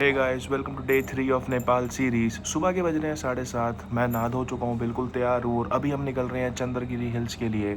Hey guys, welcome to day 3 of Nepal series. सुबह के बज रहे हैं 7:30। मैं नहा धो चुका हूँ, बिल्कुल तैयार हूँ और अभी हम निकल रहे हैं चंद्रगिरी हिल्स के लिए।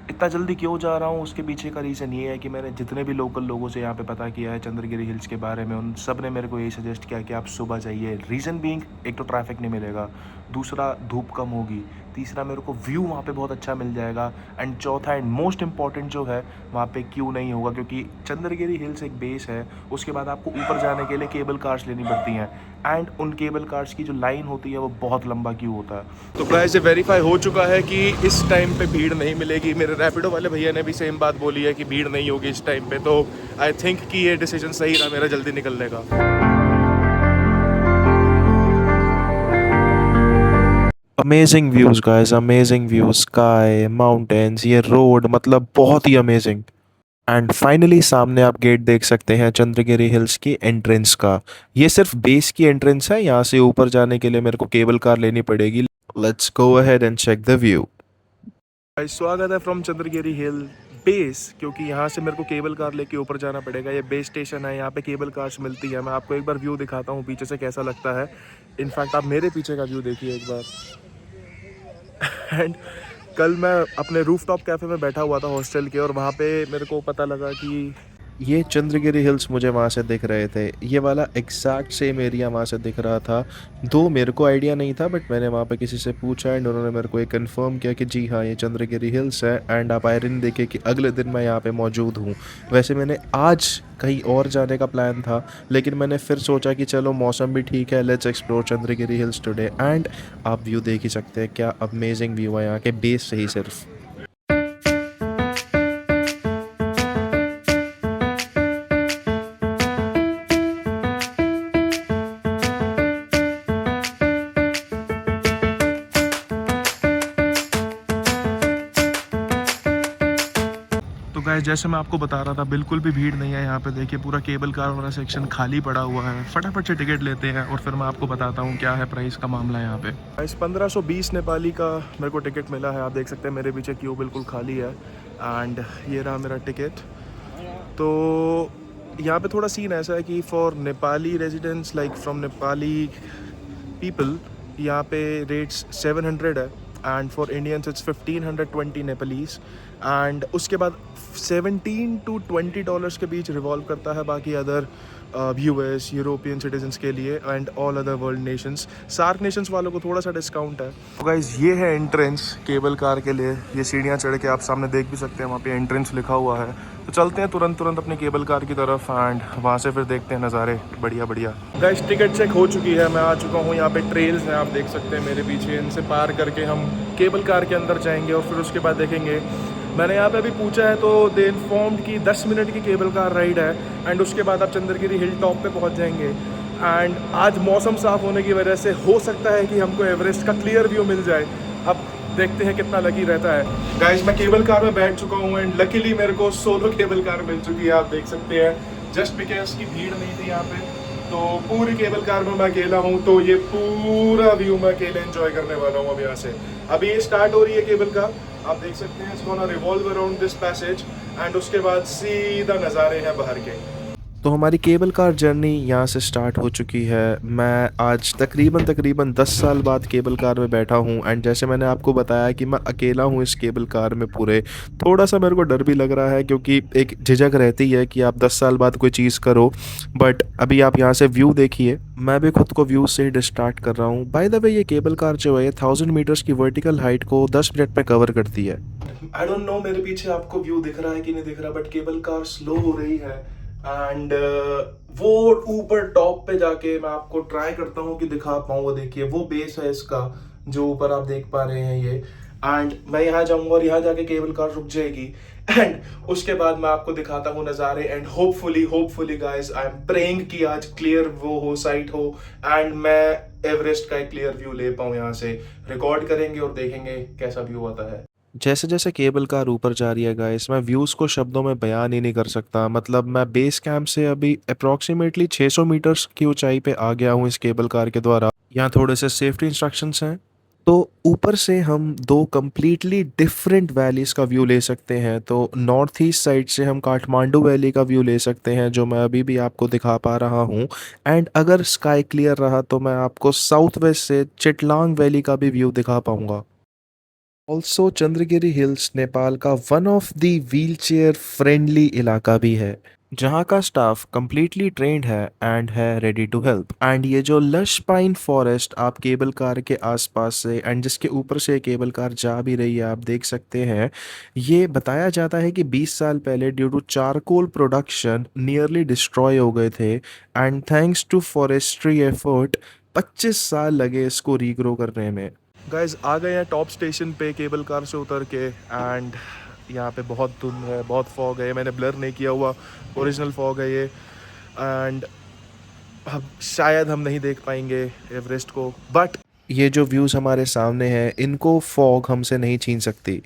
इतना जल्दी क्यों जा रहा हूँ, उसके पीछे का रीज़न ये है कि मैंने जितने भी लोकल लोगों से यहाँ पे पता किया है चंद्रगिरी हिल्स के बारे में, उन सब ने मेरे को यही सजेस्ट किया कि आप सुबह जाइए। रीज़न बीइंग, एक तो ट्रैफिक नहीं मिलेगा, दूसरा धूप कम होगी, तीसरा मेरे को व्यू वहाँ पे बहुत अच्छा मिल जाएगा, एंड चौथा एंड मोस्ट इंपॉर्टेंट जो है, वहाँ पे क्यू नहीं होगा क्योंकि चंद्रगिरी हिल्स एक बेस है। उसके बाद आपको ऊपर जाने के लिए केबल कार्स लेनी पड़ती हैं, एंड उन केबल कार्स की जो लाइन होती है वो बहुत लंबा क्यू होता है। तो गाइस, ये वेरीफाई हो चुका है कि इस टाइम पे भीड़ नहीं मिलेगी। मेरे रैपिडो वाले भैया ने भी सेम बात बोली है कि भीड़ नहीं होगी इस टाइम पे, तो आई थिंक कि ये डिसीजन सही रहा मेरा जल्दी निकलने का। Amazing views guys, amazing views, sky, mountains, ये रोड, मतलब बहुत ही अमेजिंग। एंड फाइनली सामने आप गेट देख सकते हैं चंद्रगिरी हिल्स की एंट्रेंस का। ये सिर्फ बेस की एंट्रेंस है, यहाँ से ऊपर जाने के लिए मेरे को केबल कार लेनी पड़ेगी। Let's go ahead and check the view. स्वागत है फ्रॉम चंद्रगिरी हिल बेस, क्योंकि यहाँ से मेरे को केबल कार लेके ऊपर जाना पड़ेगा। ये बेस स्टेशन है, यहाँ पे केबल कार्स मिलती है। मैं आपको एक बार व्यू दिखाता हूँ पीछे से कैसा लगता है। इनफैक्ट आप मेरे पीछे का व्यू देखिए एक बार। एंड कल मैं अपने रूफटॉप कैफ़े में बैठा हुआ था हॉस्टल के, और वहाँ पे मेरे को पता लगा कि ये चंद्रगिरी हिल्स मुझे वहाँ से दिख रहे थे। ये वाला एग्जैक्ट सेम एरिया वहाँ से दिख रहा था। दो मेरे को आइडिया नहीं था, बट मैंने वहाँ पे किसी से पूछा एंड उन्होंने मेरे को एक कंफर्म किया कि जी हाँ, ये चंद्रगिरी हिल्स है। एंड आप आयरन देखे कि अगले दिन मैं यहाँ पे मौजूद हूँ। वैसे मैंने आज कहीं और जाने का प्लान था, लेकिन मैंने फिर सोचा कि चलो मौसम भी ठीक है, let's explore Chandragiri hills today. And आप व्यू देख ही सकते हैं, क्या अमेजिंग व्यू है यहाँ के बेस से ही सिर्फ। तो गाइस, जैसे मैं आपको बता रहा था, बिल्कुल भी भीड़ नहीं है यहाँ पे। देखिए पूरा केबल कार वाला सेक्शन खाली पड़ा हुआ है। फटाफट से टिकट लेते हैं और फिर मैं आपको बताता हूँ क्या है प्राइस का मामला यहाँ पे। गाइस, 1520 नेपाली का मेरे को टिकट मिला है। आप देख सकते हैं मेरे पीछे क्यू बिल्कुल खाली है, एंड ये रहा मेरा टिकट। तो यहाँ पे थोड़ा सीन ऐसा है कि for Nepali residents, like from Nepali people, यहाँ पे रेट्स 700 है, and for Indians it's 1520 Nepalese. And उसके बाद 17 to $20 के बीच रिवॉल्व करता है बाकी अदर यूएस यूरोपियन सिटीजन्स के लिए, and all other world nations. SAARC nations वालों को थोड़ा सा डिस्काउंट है। तो गाइज, ये है एंट्रेंस केबल कार के लिए। ये सीढ़ियाँ चढ़ के आप सामने देख भी सकते हैं, वहाँ पे एंट्रेंस लिखा हुआ है। तो चलते हैं तुरंत तुरंत अपनी केबल कार की तरफ, एंड वहाँ से फिर देखते हैं नज़ारे। बढ़िया बढ़िया। गाइस, टिकट चेक हो चुकी है, मैं आ चुका हूँ। यहाँ पे ट्रेल्स हैं, आप देख सकते हैं मेरे पीछे। इनसे पार करके हम केबल कार के अंदर जाएंगे और फिर उसके बाद देखेंगे। मैंने यहाँ पे अभी पूछा है तो दे इन्फॉर्म्ड कि 10 मिनट की केबल कार राइड है, एंड उसके बाद आप चंद्रगिरी हिल टॉप पे पहुँच जाएंगे। एंड आज मौसम साफ़ होने की वजह से हो सकता है कि हमको एवरेस्ट का क्लियर व्यू मिल जाए। अब देखते हैं कितना लकी रहता है। गाइस, मैं केबल कार में बैठ चुका हूँ, एंड लकीली मेरे को सोलो केबल कार मिल चुकी है। आप देख सकते हैं, जस्ट बिकॉज की भीड़ नहीं थी यहाँ पे, तो पूरी केबल कार में मैं अकेला हूँ। तो ये पूरा व्यू मैं अकेले एंजॉय करने वाला हूँ अब यहाँ से। अभी ये स्टार्ट हो रही है केबल कार, आप देख सकते हैं। इसको ना revolve around this passage, and उसके बाद सीधा नज़ारे हैं बाहर के। तो हमारी केबल कार जर्नी यहाँ से स्टार्ट हो चुकी है। मैं आज तकरीबन 10 साल बाद केबल कार में बैठा हूँ, एंड जैसे मैंने आपको बताया कि मैं अकेला हूँ इस केबल कार में पूरे। थोड़ा सा मेरे को डर भी लग रहा है, क्योंकि एक झिझक रहती है कि आप 10 साल बाद कोई चीज़ करो। बट अभी आप यहाँ से व्यू देखिए, मैं भी खुद को व्यू से ही स्टार्ट कर रहा हूँ। बाय द वे, ये केबल कार जो है 1000 मीटर्स की वर्टिकल हाइट को 10 मिनट में कवर करती है। आई डोंट नो मेरे पीछे आपको व्यू दिख रहा है कि नहीं दिख रहा, बट केबल कार स्लो हो रही है। एंड वो ऊपर टॉप पे जाके मैं आपको ट्राई करता हूँ कि दिखा पाऊँ। वो देखिए, वो बेस है इसका जो ऊपर आप देख पा रहे हैं ये। एंड मैं यहाँ जाऊँगा और यहाँ जाके केबल कार रुक जाएगी, एंड उसके बाद मैं आपको दिखाता हूँ नज़ारे। And hopefully guys, I am praying कि आज क्लियर वो हो, साइट हो, एंड मैं एवरेस्ट का एक क्लियर व्यू ले पाऊँ। यहाँ से रिकॉर्ड करेंगे और देखेंगे कैसा व्यू आता है। जैसे जैसे केबल कार ऊपर जा रही है गाइस, मैं व्यूज़ को शब्दों में बयान ही नहीं कर सकता। मतलब मैं बेस कैंप से अभी अप्रॉक्सीमेटली 600 मीटर्स की ऊंचाई पे आ गया हूँ इस केबल कार के द्वारा। यहाँ थोड़े से सेफ्टी इंस्ट्रक्शंस हैं। तो ऊपर से हम दो कंप्लीटली डिफरेंट वैलीज़ का व्यू ले सकते हैं। तो नॉर्थ ईस्ट साइड से हम काठमांडू वैली का व्यू ले सकते हैं, जो मैं अभी भी आपको दिखा पा रहा हूँ। एंड अगर स्काई क्लियर रहा तो मैं आपको साउथ वेस्ट से चिटलांग वैली का भी व्यू दिखा पाऊंगा। ऑल्सो चंद्रगिरी हिल्स नेपाल का one of the wheel chair friendly इलाका भी है, जहाँ का स्टाफ कंप्लीटली ट्रेंड है एंड है रेडी टू हेल्प। एंड ये जो लश पाइन फॉरेस्ट आप केबल कार के आसपास से एंड जिसके ऊपर से केबल कार जा भी रही है, आप देख सकते हैं। ये बताया जाता है कि 20 साल पहले due to charcoal production nearly destroy हो गए थे, and thanks to forestry effort 25 साल लगे इसको रीग्रो करने में। गाइज आ गए हैं टॉप स्टेशन पे केबल कार से उतर के। एंड यहाँ पे बहुत धुंध है, बहुत फॉग है, मैंने ब्लर नहीं किया हुआ, ओरिजिनल फॉग है ये। एंड अब शायद हम नहीं देख पाएंगे एवरेस्ट को, बट ये जो व्यूज़ हमारे सामने हैं इनको फॉग हमसे नहीं छीन सकती।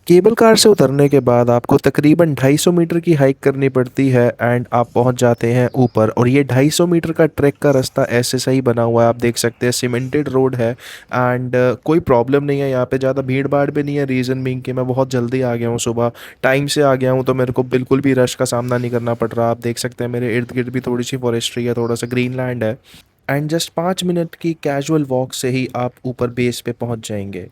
केबल कार से उतरने के बाद आपको तकरीबन 250 मीटर की हाइक करनी पड़ती है एंड आप पहुंच जाते हैं ऊपर। और ये 250 मीटर का ट्रैक का रास्ता ऐसे सही बना हुआ है, आप देख सकते हैं सीमेंटेड रोड है। एंड कोई प्रॉब्लम नहीं है यहाँ पे, ज़्यादा भीड़ भाड़ भी नहीं है। रीज़न बीइंग कि मैं बहुत जल्दी आ गया हूँ, सुबह टाइम से आ गया हूँ, तो मेरे को बिल्कुल भी रश का सामना नहीं करना पड़ रहा। आप देख सकते हैं मेरे इर्द गिर्द भी थोड़ी सी फॉरेस्ट्री है, थोड़ा सा ग्रीन लैंड है। एंड जस्ट 5 मिनट की कैजुअल वॉक से ही आप ऊपर बेस पे पहुंच जाएंगे,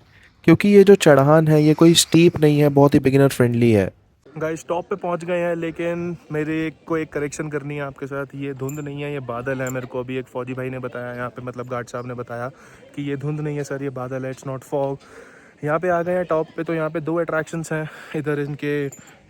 क्योंकि ये जो चढ़ान है ये कोई स्टीप नहीं है, बहुत ही बिगिनर फ्रेंडली है। गाइस टॉप पे पहुंच गए हैं, लेकिन मेरे को एक करेक्शन करनी है आपके साथ। ये धुंध नहीं है, ये बादल है। मेरे को अभी एक फौजी भाई ने बताया यहाँ पे, मतलब गार्ड साहब ने बताया कि ये धुंध नहीं है सर, ये बादल है, इट्स नॉट फॉग। यहाँ पे आ गए हैं टॉप पे, तो यहाँ पे दो अट्रैक्शंस हैं इधर इनके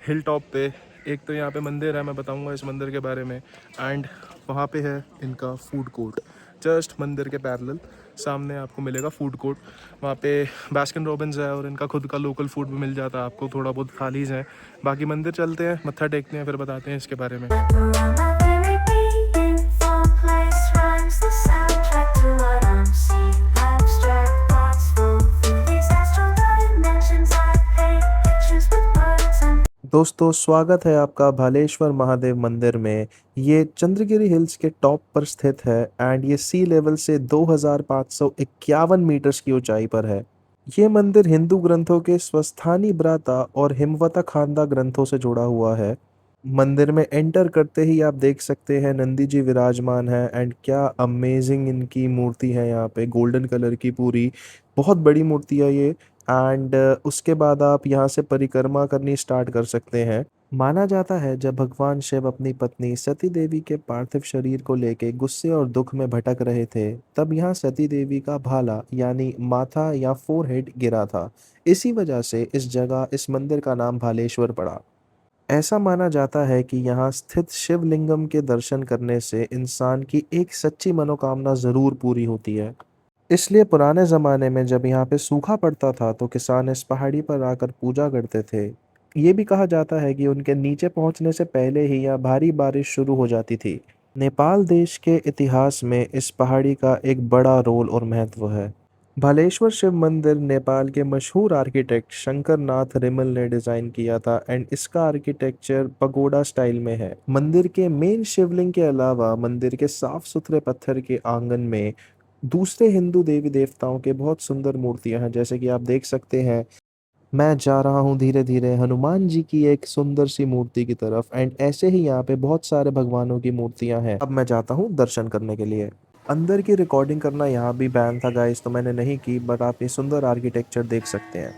हिल टॉप पे। एक तो यहाँ पे मंदिर है, मैं बताऊँगा इस मंदिर के बारे में। एंड वहाँ पे है इनका फूड कोर्ट, जस्ट मंदिर के पैरेलल सामने आपको मिलेगा फूड कोर्ट। वहाँ पे बास्किन रॉबिन्स है और इनका खुद का लोकल फूड भी मिल जाता है आपको, थोड़ा बहुत थालीज हैं। बाकी मंदिर चलते हैं, मत्था टेकते हैं, फिर बताते हैं इसके बारे में। दोस्तों स्वागत है आपका भालेश्वर महादेव मंदिर में। ये चंद्रगिरी हिल्स के टॉप पर स्थित है एंड ये सी लेवल से 2551 मीटर्स की ऊंचाई पर है। ये मंदिर हिंदू ग्रंथों के स्वस्थानी ब्राता और हिमवता खांदा ग्रंथों से जुड़ा हुआ है। मंदिर में एंटर करते ही आप देख सकते हैं नंदी जी विराजमान है एंड क्या अमेजिंग इनकी मूर्ति है यहाँ पे, गोल्डन कलर की पूरी, बहुत बड़ी मूर्ति है ये। एंड उसके बाद आप यहाँ से परिक्रमा करनी स्टार्ट कर सकते हैं। माना जाता है जब भगवान शिव अपनी पत्नी सती देवी के पार्थिव शरीर को लेके गुस्से और दुख में भटक रहे थे, तब यहाँ सती देवी का भाला यानी माथा या फोरहेड गिरा था। इसी वजह से इस जगह इस मंदिर का नाम भालेश्वर पड़ा। ऐसा माना जाता है कि यहाँ स्थित शिवलिंगम के दर्शन करने से इंसान की एक सच्ची मनोकामना जरूर पूरी होती है। इसलिए पुराने ज़माने में जब यहाँ पे सूखा पड़ता था तो किसान इस पहाड़ी पर आकर पूजा करते थे। ये भी कहा जाता है कि उनके नीचे पहुँचने से पहले ही यहाँ भारी बारिश शुरू हो जाती थी। नेपाल देश के इतिहास में इस पहाड़ी का एक बड़ा रोल और महत्व है। भालेश्वर शिव मंदिर नेपाल के मशहूर आर्किटेक्ट शंकर नाथ रिमल ने डिज़ाइन किया था एंड इसका आर्किटेक्चर पगोडा स्टाइल में है। मंदिर के मेन शिवलिंग के अलावा मंदिर के साफ सुथरे पत्थर के आंगन में दूसरे हिंदू देवी देवताओं के बहुत सुंदर मूर्तियां हैं, जैसे कि आप देख सकते हैं। मैं जा रहा हूँ धीरे धीरे हनुमान जी की एक सुंदर सी मूर्ति की तरफ, एंड ऐसे ही यहाँ पे बहुत सारे भगवानों की मूर्तियां हैं। अब मैं जाता हूँ दर्शन करने के लिए। अंदर की रिकॉर्डिंग करना यहाँ भी बैन था गाइस, तो मैंने नहीं की, बट आप ये सुंदर आर्किटेक्चर देख सकते हैं।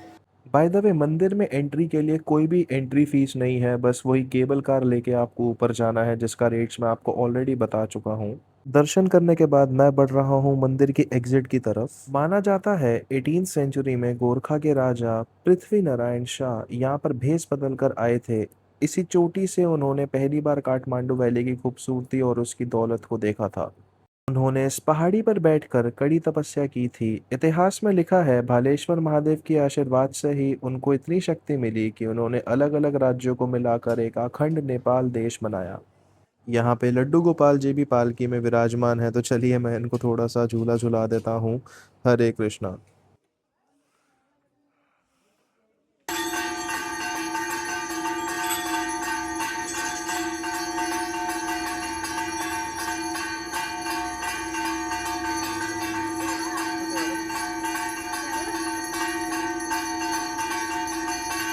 बाय द वे मंदिर में एंट्री के लिए कोई भी एंट्री फीस नहीं है, बस वही केबल कार लेके आपको ऊपर जाना है, जिसका रेट्स मैं आपको ऑलरेडी बता चुका हूँ। दर्शन करने के बाद मैं बढ़ रहा हूँ मंदिर की एग्जिट की तरफ। माना जाता है 18th सेंचुरी में गोरखा के राजा पृथ्वी नारायण शाह यहाँ पर भेस बदल कर आए थे। इसी चोटी से उन्होंने पहली बार काठमांडू वैली की खूबसूरती और उसकी दौलत को देखा था। उन्होंने इस पहाड़ी पर बैठकर कड़ी तपस्या की थी। इतिहास में लिखा है भालेश्वर महादेव के आशीर्वाद से ही उनको इतनी शक्ति मिली कि उन्होंने अलग अलग राज्यों को मिलाकर एक अखंड नेपाल देश बनाया। यहाँ पे लड्डू गोपाल जी भी पालकी में विराजमान है, तो चलिए मैं इनको थोड़ा सा झूला झुला देता हूँ। हरे कृष्णा।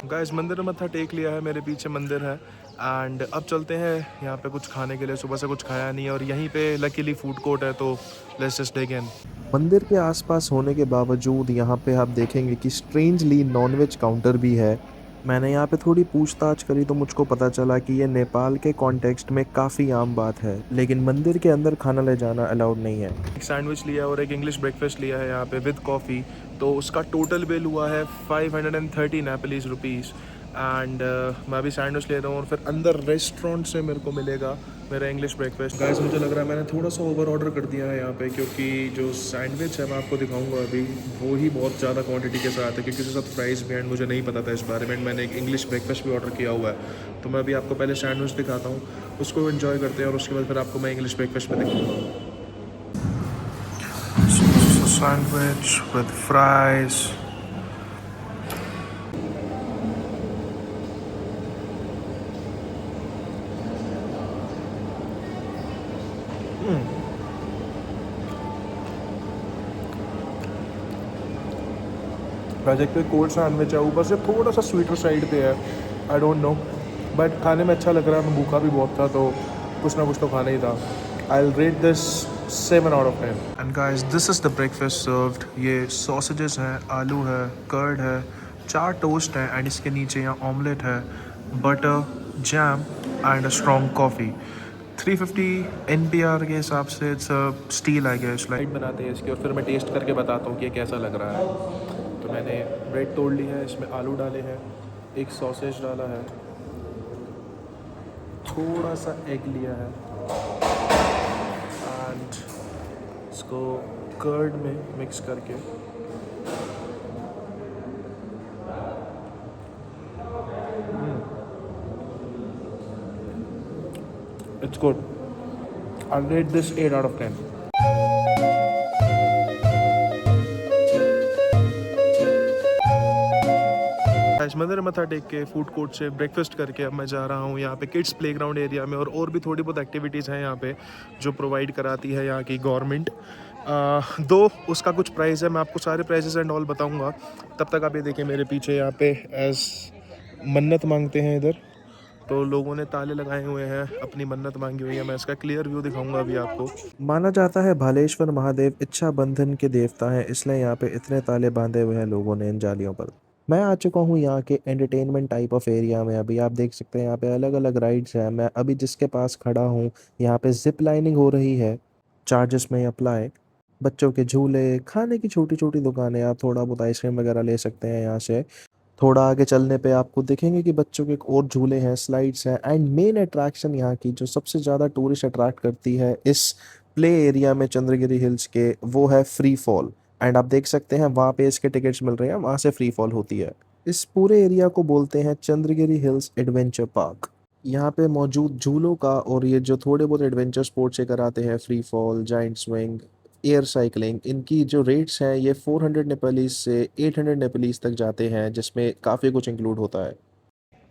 गाइस मंदिर में मत्था टेक लिया है, मेरे पीछे मंदिर है एंड अब चलते हैं यहाँ पे कुछ खाने के लिए। सुबह से कुछ खाया नहीं है और यहीं पे लकीली फूड कोर्ट है, तो लेट्स जस्ट डिग इन। मंदिर के आसपास होने के बावजूद यहाँ पे आप देखेंगे कि स्ट्रेंजली नॉनवेज काउंटर भी है। मैंने यहाँ पे थोड़ी पूछताछ करी तो मुझको पता चला कि ये नेपाल के कॉन्टेक्स्ट में काफ़ी आम बात है, लेकिन मंदिर के अंदर खाना ले जाना अलाउड नहीं है। एक सैंडविच लिया और एक इंग्लिश ब्रेकफास्ट लिया है यहाँ पे विद कॉफ़ी, तो उसका टोटल बिल हुआ है 530 नेपालीज रुपीज़। एंड मैं अभी सैंडविच ले रहा हूँ और फिर अंदर रेस्टोरेंट से मेरे को मिलेगा मेरा इंग्लिश ब्रेकफास्ट। गाइस मुझे लग रहा है मैंने थोड़ा सा ओवर ऑर्डर कर दिया है यहाँ पे, क्योंकि जो सैंडविच है मैं आपको दिखाऊंगा अभी वो ही बहुत ज़्यादा क्वांटिटी के साथ है, क्योंकि उसके साथ प्राइस भी एंड मुझे नहीं पता था इस बारे में। मैंने एक इंग्लिश ब्रेकफास्ट भी ऑर्डर किया हुआ है, तो मैं अभी आपको पहले सैंडविच दिखाता हूँ, उसको एंजॉय करते हैं और उसके बाद फिर आपको मैं इंग्लिश ब्रेकफास्ट में दिखाऊँगा। सैंडविच विद फ्राइज, एक पे कोल्ड सैंडविच है, ऊपर से थोड़ा सा स्वीटर साइड पे है, आई डोंट नो, बट खाने में अच्छा लग रहा है। मैं भूखा भी बहुत था तो कुछ ना कुछ तो खाना ही था। I will rate this 7 out of 10। And guys this is the breakfast served. ये सॉसेजेस हैं, आलू है, कर्ड है, 4 टोस्ट हैं एंड इसके नीचे यहाँ ऑमलेट है, butter, jam and a strong coffee. 350 NPR के हिसाब से it's still I guess. Light बनाते हैं इसकी और फिर मैं टेस्ट करके बताता हूँ कि ये कैसा लग रहा है। तो मैंने ब्रेड तोड़ ली है, इसमें आलू डाले हैं, एक सॉसेज डाला है, थोड़ा सा एग लिया है एंड इसको कर्ड में मिक्स करके it's good. I rate this 8 out of 10। मंदिर मत्था टेक के फूड कोर्ट से ब्रेकफास्ट करके अब मैं जा रहा हूँ यहाँ पे किड्स प्लेग्राउंड एरिया में, और भी थोड़ी बहुत एक्टिविटीज़ हैं यहाँ पे जो प्रोवाइड कराती है यहाँ की गवर्नमेंट। दो उसका कुछ प्राइस है, मैं आपको सारे प्राइसेस एंड ऑल बताऊँगा। तब तक आप ये देखिए मेरे पीछे यहाँ पे एज मन्नत मांगते हैं इधर, तो लोगों ने ताले लगाए हुए हैं, अपनी मन्नत मांगी हुई है। मैं इसका क्लियर व्यू दिखाऊंगा अभी आपको। माना जाता है भालेश्वर महादेव इच्छा बंधन के देवता हैं, इसलिए यहाँ पे इतने ताले बांधे हुए हैं लोगों ने इन जालियों पर। मैं आ चुका हूँ यहाँ के एंटरटेनमेंट टाइप ऑफ एरिया में। अभी आप देख सकते हैं यहाँ पे अलग अलग राइड्स हैं। मैं अभी जिसके पास खड़ा हूँ यहाँ पे जिप लाइनिंग हो रही है, चार्जेस में अप्लाई। बच्चों के झूले, खाने की छोटी छोटी दुकानें, आप थोड़ा बहुत आइसक्रीम वगैरह ले सकते हैं यहाँ से। थोड़ा आगे चलने पे आपको देखेंगे कि बच्चों के एक और झूले हैं, स्लाइड्स हैं एंड मेन अट्रैक्शन यहाँ की जो सबसे ज़्यादा टूरिस्ट अट्रैक्ट करती है इस प्ले एरिया में चंद्रगिरी हिल्स के, वो है फ्री फॉल। एंड आप देख सकते हैं वहाँ पे इसके टिकट्स मिल रहे हैं, वहाँ से फ्री फॉल होती है। इस पूरे एरिया को बोलते हैं चंद्रगिरी हिल्स एडवेंचर पार्क। यहाँ पे मौजूद झूलों का और ये जो थोड़े बहुत एडवेंचर स्पोर्ट्स ये कराते हैं, free fall, giant swing, air cycling, इनकी जो रेट्स हैं ये 400 नेपालीज से 800 नेपालीज तक जाते हैं, जिसमें काफ़ी कुछ इंक्लूड होता है।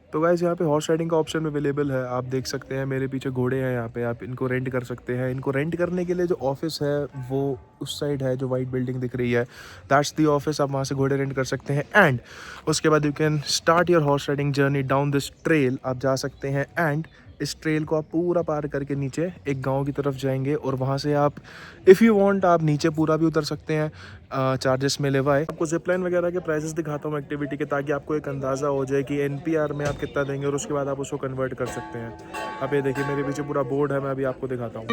तो गाइस यहाँ पे हॉर्स राइडिंग का ऑप्शन अवेलेबल है, आप देख सकते हैं मेरे पीछे घोड़े हैं यहाँ पे, आप इनको रेंट कर सकते हैं। इनको रेंट करने के लिए जो ऑफिस है वो उस साइड है, जो वाइट बिल्डिंग दिख रही है, दैट्स द ऑफिस। आप वहाँ से घोड़े रेंट कर सकते हैं एंड उसके बाद you can start your horse riding journey down this trail. आप जा सकते हैं एंड इस ट्रेल को आप पूरा पार करके नीचे एक गांव की तरफ जाएंगे और वहाँ से आप इफ़ यू वांट आप नीचे पूरा भी उतर सकते हैं, चार्जेस में लेवाए। आपको जिपलाइन वगैरह के प्राइसेस दिखाता हूँ एक्टिविटी के, ताकि आपको एक अंदाज़ा हो जाए कि NPR में आप कितना देंगे और उसके बाद आप उसको कन्वर्ट कर सकते हैं। अब ये देखिए मेरे पीछे पूरा बोर्ड है, मैं अभी आपको दिखाता हूँ।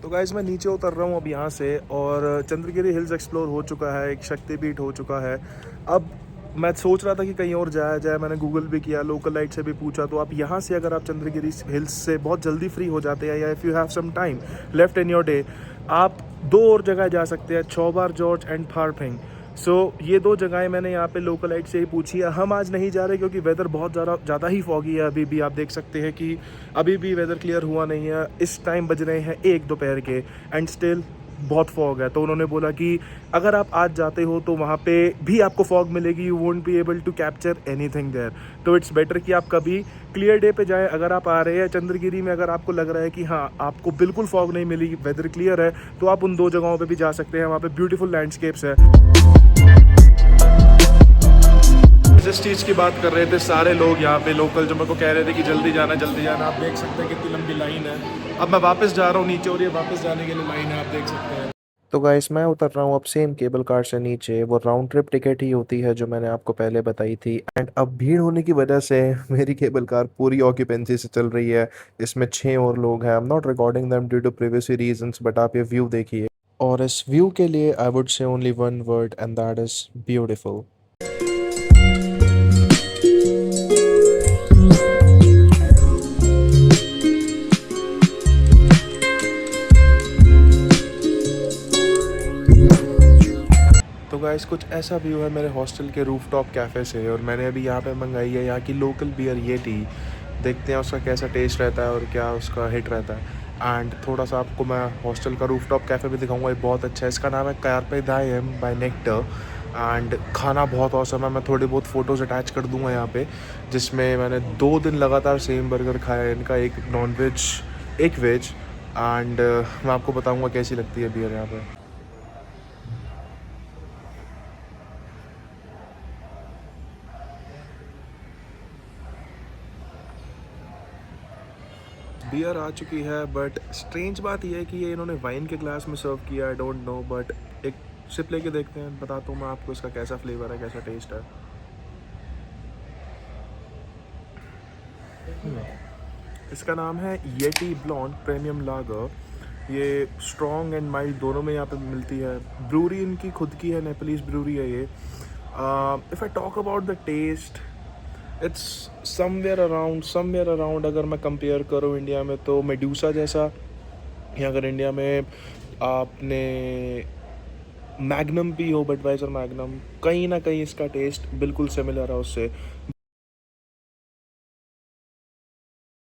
तो गाइस मैं नीचे उतर रहा हूँ अब यहाँ से, और चंद्रगिरी हिल्स एक्सप्लोर हो चुका है, एक शक्तिपीठ हो चुका है। अब मैं सोच रहा था कि कहीं और जाया जाए, मैंने गूगल भी किया, लोकल लाइट से भी पूछा, तो आप यहाँ से अगर आप चंद्रगिरी हिल्स से बहुत जल्दी फ्री हो जाते हैं या if you have some time left in your day, आप 2 और जगह जा सकते हैं, चौबार जॉर्ज एंड फारफिंग। सो ये 2 जगहें मैंने यहाँ पे लोकल लाइट से ही पूछी है। हम आज नहीं जा रहे क्योंकि वेदर बहुत ज़्यादा ही फॉगी है अभी भी। आप देख सकते हैं कि अभी भी वेदर क्लियर हुआ नहीं है। इस टाइम बज रहे हैं 1 दोपहर के एंड स्टिल बहुत फॉग है। तो उन्होंने बोला कि अगर आप आज जाते हो तो वहाँ पे भी आपको फॉग मिलेगी, you won't be able to capture anything there. तो इट्स बेटर कि आप कभी क्लियर डे पे जाएं। अगर आप आ रहे हैं चंद्रगिरी में, अगर आपको लग रहा है कि हाँ आपको बिल्कुल फॉग नहीं मिली, वेदर क्लियर है, तो आप उन 2 जगहों पे भी जा सकते हैं। वहाँ पे ब्यूटीफुल लैंडस्केप्स है। जिस चीज़ की बात कर रहे थे सारे लोग यहाँ पे लोकल, जो मेरे को कह रहे थे कि जल्दी जाना जल्दी जाना, आप देख सकते हैं कितनी लंबी लाइन है। अब मैं वापस जा रहा हूँ नीचे और ये वापस जाने के लिए लाइन है, आप देख सकते हैं। तो गाइस मैं उतर रहा हूँ अब सेम केबल कार से नीचे। वो राउंड ट्रिप टिकट ही होती है जो मैंने आपको पहले बताई थी। एंड अब भीड़ होने की वजह से मेरी केबल कार पूरी ऑक्यूपेंसी से चल रही है। इसमें 6 और लोग हैं। I am not recording them due to privacy reasons, but आप ये व्यू देखिए। और इस व्यू के लिए I would say only one word, and that is beautiful. तो गाइस कुछ ऐसा व्यू है मेरे हॉस्टल के रूफटॉप कैफ़े से, और मैंने अभी यहाँ पे मंगाई है यहाँ की लोकल बियर ये टी। देखते हैं उसका कैसा टेस्ट रहता है और क्या उसका हिट रहता है। एंड थोड़ा सा आपको मैं हॉस्टल का रूफटॉप कैफ़े भी दिखाऊंगा, ये बहुत अच्छा है। इसका नाम है कार्पे डायम बाय नेक्टर। एंड खाना बहुत औसम है। मैं थोड़ी बहुत फ़ोटोज़ अटैच कर दूंगा यहाँ पे, जिसमें मैंने 2 दिन लगातार सेम बर्गर खाया है इनका, एक नॉन वेज एक वेज। एंड मैं आपको बताऊँगा कैसी लगती है बियर यहाँ पर। बियर आ चुकी है, बट स्ट्रेंज बात यह है कि ये इन्होंने वाइन के ग्लास में सर्व किया। आई डोंट नो, बट एक सिप लेके देखते हैं, बताता हूँ मैं आपको इसका कैसा फ्लेवर है, कैसा टेस्ट है। इसका नाम है येटी ब्लॉन्ड प्रीमियम लागर। ये स्ट्रॉन्ग एंड माइल्ड दोनों में यहाँ पे मिलती है। ब्रूरी इनकी खुद की है, नेपलीज ब्रूरी है ये। If I talk about the taste, it's somewhere around अगर मैं कंपेयर करूँ इंडिया में तो मेड्यूसा जैसा, या अगर इंडिया में आपने मैग्नम पी हो, बडवाइजर मैग्नम, कहीं ना कहीं इसका टेस्ट बिल्कुल सिमिलर है उससे।